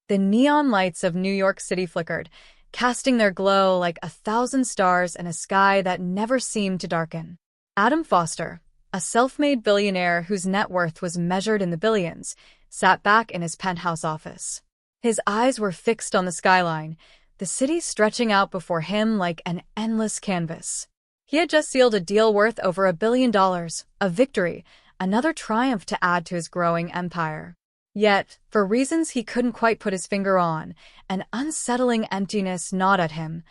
The neon lights of New York City flickered, casting their glow like 1,000 stars in a sky that never seemed to darken. Adam Foster, a self-made billionaire whose net worth was measured in the billions, sat back in his penthouse office. His eyes were fixed on the skyline, the city stretching out before him like an endless canvas. He had just sealed a deal worth over $1 billion, a victory, another triumph to add to his growing empire. Yet, for reasons he couldn't quite put his finger on, an unsettling emptiness gnawed at him,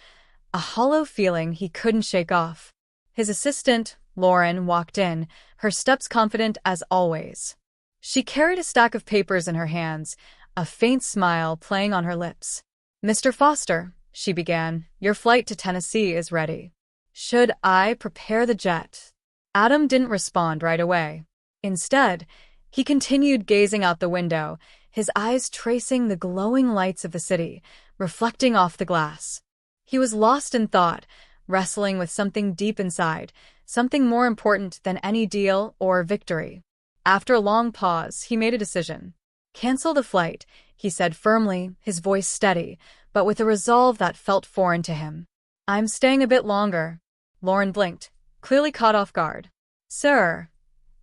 a hollow feeling he couldn't shake off. His assistant, Lauren, walked in, her steps confident as always. She carried a stack of papers in her hands, a faint smile playing on her lips. "Mr. Foster," she began, "your flight to Tennessee is ready. Should I prepare the jet?" Adam didn't respond right away. Instead, he continued gazing out the window, his eyes tracing the glowing lights of the city, reflecting off the glass. He was lost in thought, wrestling with something deep inside, something more important than any deal or victory. After a long pause, he made a decision. "Cancel the flight," he said firmly, his voice steady, but with a resolve that felt foreign to him. "I'm staying a bit longer." Lauren blinked, clearly caught off guard. "Sir,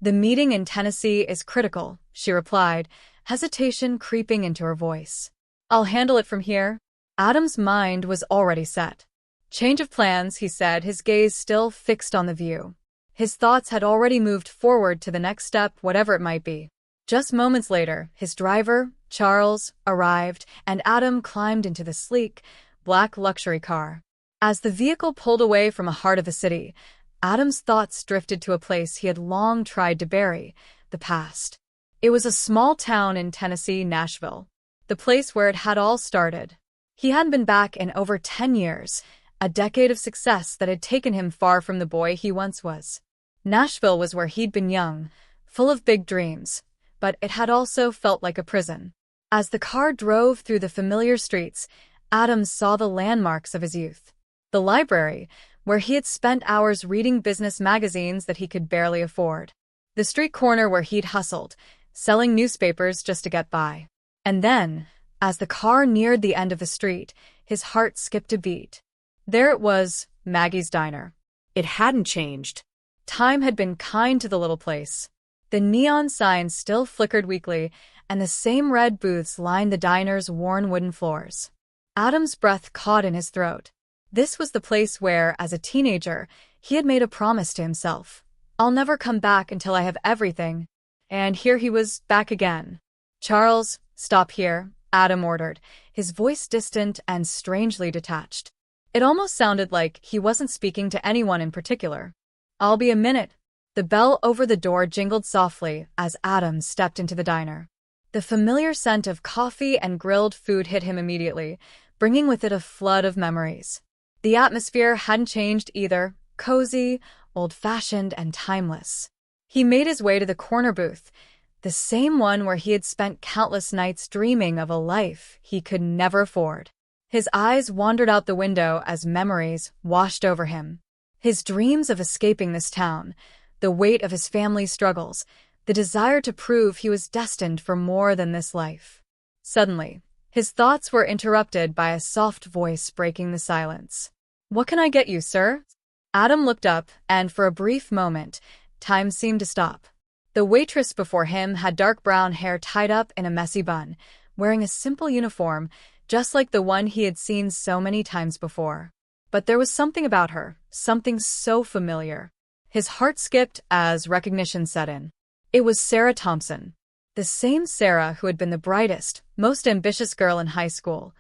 the meeting in Tennessee is critical," she replied, hesitation creeping into her voice. "I'll handle it from here." Adam's mind was already set. "Change of plans," he said, his gaze still fixed on the view. His thoughts had already moved forward to the next step, whatever it might be. Just moments later, his driver, Charles, arrived, and Adam climbed into the sleek, black luxury car. As the vehicle pulled away from the heart of the city, Adam's thoughts drifted to a place he had long tried to bury, the past. It was a small town in Tennessee, Nashville, the place where it had all started. He hadn't been back in over 10 years, a decade of success that had taken him far from the boy he once was. Nashville was where he'd been young, full of big dreams, but it had also felt like a prison. As the car drove through the familiar streets, Adam saw the landmarks of his youth. The library, where he had spent hours reading business magazines that he could barely afford. The street corner where he'd hustled, selling newspapers just to get by. And then, as the car neared the end of the street, his heart skipped a beat. There it was, Maggie's Diner. It hadn't changed. Time had been kind to the little place. The neon signs still flickered weakly, and the same red booths lined the diner's worn wooden floors. Adam's breath caught in his throat. This was the place where, as a teenager, he had made a promise to himself. "I'll never come back until I have everything." And here he was, back again. "Charles, stop here," Adam ordered, his voice distant and strangely detached. It almost sounded like he wasn't speaking to anyone in particular. "I'll be a minute." The bell over the door jingled softly as Adam stepped into the diner. The familiar scent of coffee and grilled food hit him immediately, bringing with it a flood of memories. The atmosphere hadn't changed either, cozy, old-fashioned, and timeless. He made his way to the corner booth, the same one where he had spent countless nights dreaming of a life he could never afford. His eyes wandered out the window as memories washed over him. His dreams of escaping this town, the weight of his family's struggles, the desire to prove he was destined for more than this life. Suddenly, his thoughts were interrupted by a soft voice breaking the silence. "What can I get you, sir?" Adam looked up, and for a brief moment, time seemed to stop. The waitress before him had dark brown hair tied up in a messy bun, wearing a simple uniform, just like the one he had seen so many times before. But there was something about her, something so familiar. His heart skipped as recognition set in. It was Sarah Thompson, the same Sarah who had been the brightest, most ambitious girl in high school,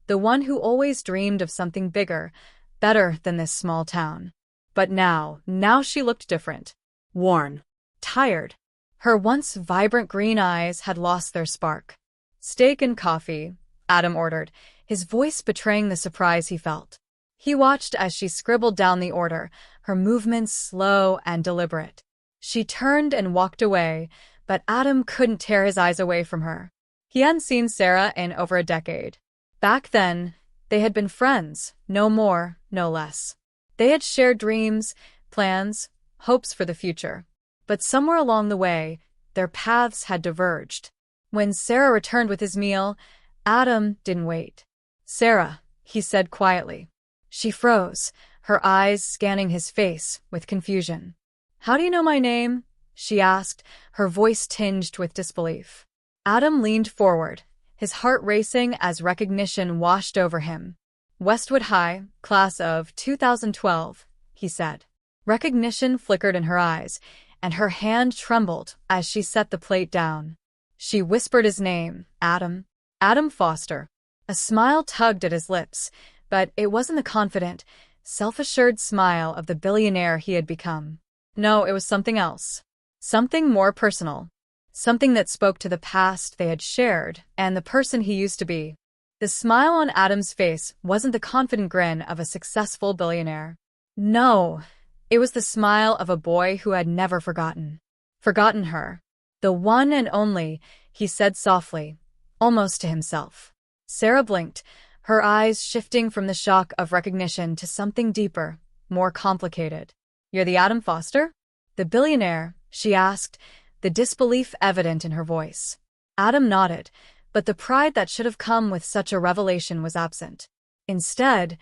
the one who always dreamed of something bigger, better than this small town. But now she looked different. Worn. Tired. Her once vibrant green eyes had lost their spark. "Steak and coffee," Adam ordered, his voice betraying the surprise he felt. He watched as she scribbled down the order, her movements slow and deliberate. She turned and walked away, but Adam couldn't tear his eyes away from her. He hadn't seen Sarah in over a decade. Back then, they had been friends, no more, no less. They had shared dreams, plans, hopes for the future. But somewhere along the way, their paths had diverged. When Sarah returned with his meal, Adam didn't wait. "Sarah," he said quietly. She froze, her eyes scanning his face with confusion. "How do you know my name?" she asked, her voice tinged with disbelief. Adam leaned forward, his heart racing as recognition washed over him. "Westwood High, class of 2012, he said. Recognition flickered in her eyes, and her hand trembled as she set the plate down. She whispered his name, Adam. Adam Foster. A smile tugged at his lips, but it wasn't the confident, self-assured smile of the billionaire he had become. No, it was something else. Something more personal. Something that spoke to the past they had shared and the person he used to be. The smile on Adam's face wasn't the confident grin of a successful billionaire. No, it was the smile of a boy who had never forgotten. Forgotten her. The one and only, he said softly, almost to himself. Sarah blinked, her eyes shifting from the shock of recognition to something deeper, more complicated. "You're the Adam Foster?" "The billionaire?" she asked, the disbelief evident in her voice. Adam nodded, but the pride that should have come with such a revelation was absent. Instead,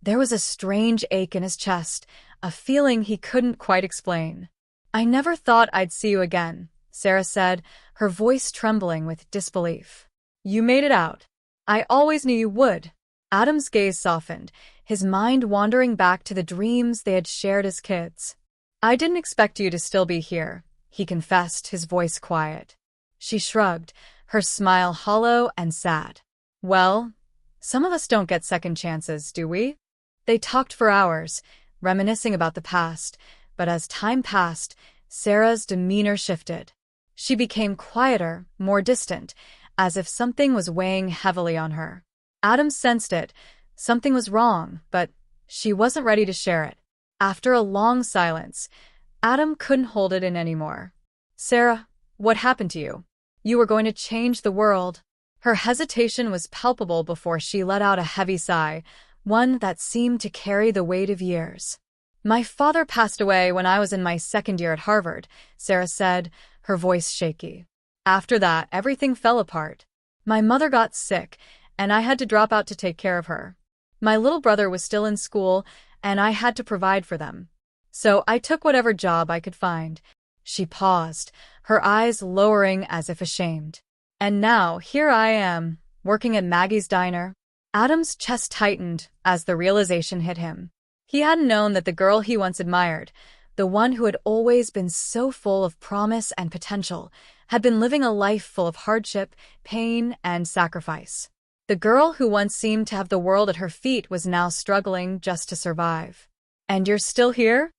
there was a strange ache in his chest, a feeling he couldn't quite explain. "I never thought I'd see you again," Sarah said, her voice trembling with disbelief. "You made it out. I always knew you would." Adam's gaze softened, his mind wandering back to the dreams they had shared as kids. "I didn't expect you to still be here," he confessed, his voice quiet. She shrugged, her smile hollow and sad. "Well, some of us don't get second chances, do we?" They talked for hours, reminiscing about the past, but as time passed, Sarah's demeanor shifted. She became quieter, more distant, as if something was weighing heavily on her. Adam sensed it. Something was wrong, but she wasn't ready to share it. After a long silence, Adam couldn't hold it in anymore. "Sarah, what happened to you? You were going to change the world." Her hesitation was palpable before she let out a heavy sigh, one that seemed to carry the weight of years. "My father passed away when I was in my second year at Harvard," Sarah said, her voice shaky. "After that, everything fell apart. My mother got sick, and I had to drop out to take care of her. My little brother was still in school, and I had to provide for them. So I took whatever job I could find." She paused, her eyes lowering as if ashamed. "And now, here I am, working at Maggie's diner." Adam's chest tightened as the realization hit him. He hadn't known that the girl he once admired, the one who had always been so full of promise and potential, had been living a life full of hardship, pain, and sacrifice. The girl who once seemed to have the world at her feet was now struggling just to survive. "And you're still here?"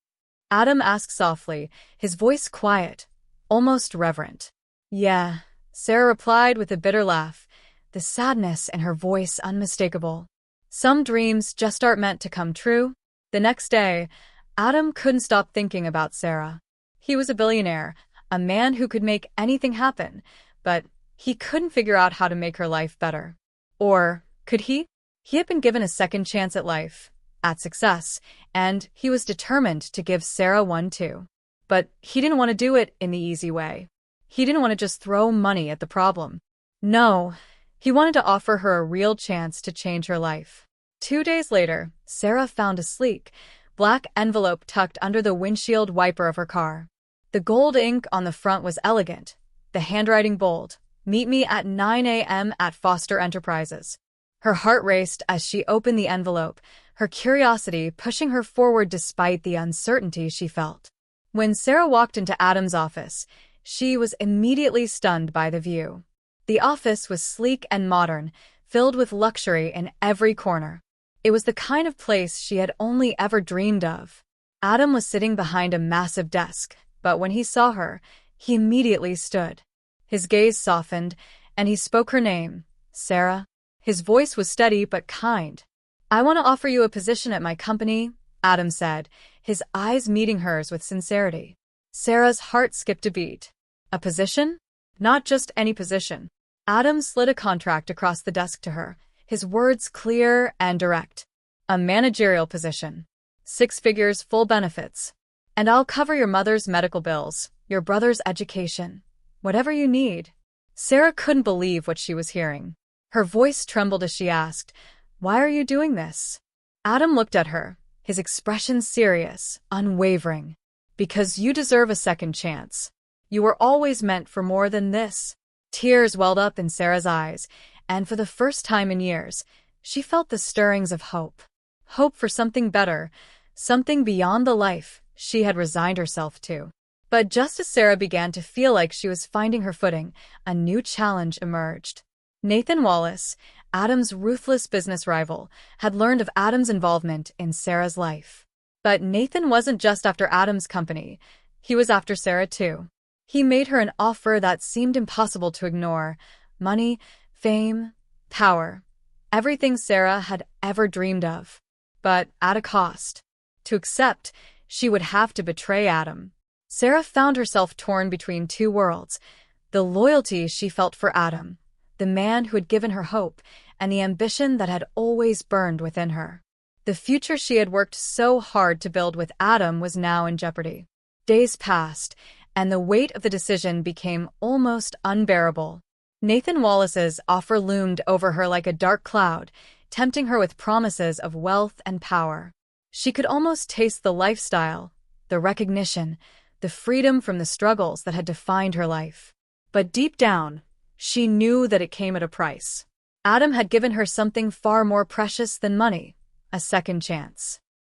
Adam asked softly, his voice quiet, almost reverent. "Yeah," Sarah replied with a bitter laugh, the sadness in her voice unmistakable. "Some dreams just aren't meant to come true." The next day, Adam couldn't stop thinking about Sarah. He was a billionaire, a man who could make anything happen, but he couldn't figure out how to make her life better. Or could he? He had been given a second chance at life, at success, and he was determined to give Sarah one too. But he didn't want to do it in the easy way. He didn't want to just throw money at the problem. No, he wanted to offer her a real chance to change her life. 2 days later, Sarah found a sleek, black envelope tucked under the windshield wiper of her car. The gold ink on the front was elegant, the handwriting bold. "Meet me at 9 a.m. at Foster Enterprises." Her heart raced as she opened the envelope, her curiosity pushing her forward despite the uncertainty she felt. When Sarah walked into Adam's office, she was immediately stunned by the view. The office was sleek and modern, filled with luxury in every corner. It was the kind of place she had only ever dreamed of. Adam was sitting behind a massive desk, but when he saw her, he immediately stood. His gaze softened, and he spoke her name, Sarah. His voice was steady but kind. "I want to offer you a position at my company," Adam said, his eyes meeting hers with sincerity. Sarah's heart skipped a beat. A position? Not just any position. Adam slid a contract across the desk to her, his words clear and direct. "A managerial position. 6 figures, full benefits. And I'll cover your mother's medical bills, your brother's education. Whatever you need." Sarah couldn't believe what she was hearing. Her voice trembled as she asked, "Why are you doing this?" Adam looked at her, his expression serious, unwavering. "Because you deserve a second chance. You were always meant for more than this." Tears welled up in Sarah's eyes, and for the first time in years, she felt the stirrings of hope. Hope for something better, something beyond the life she had resigned herself to. But just as Sarah began to feel like she was finding her footing, a new challenge emerged. Nathan Wallace, Adam's ruthless business rival, had learned of Adam's involvement in Sarah's life. But Nathan wasn't just after Adam's company, he was after Sarah too. He made her an offer that seemed impossible to ignore: money, fame, power, everything Sarah had ever dreamed of. But at a cost. To accept, she would have to betray Adam. Sarah found herself torn between two worlds: the loyalty she felt for Adam, the man who had given her hope, and the ambition that had always burned within her. The future she had worked so hard to build with Adam was now in jeopardy. Days passed, and the weight of the decision became almost unbearable. Nathan Wallace's offer loomed over her like a dark cloud, tempting her with promises of wealth and power. She could almost taste the lifestyle, the recognition, the freedom from the struggles that had defined her life. But deep down, she knew that it came at a price. Adam had given her something far more precious than money: a second chance.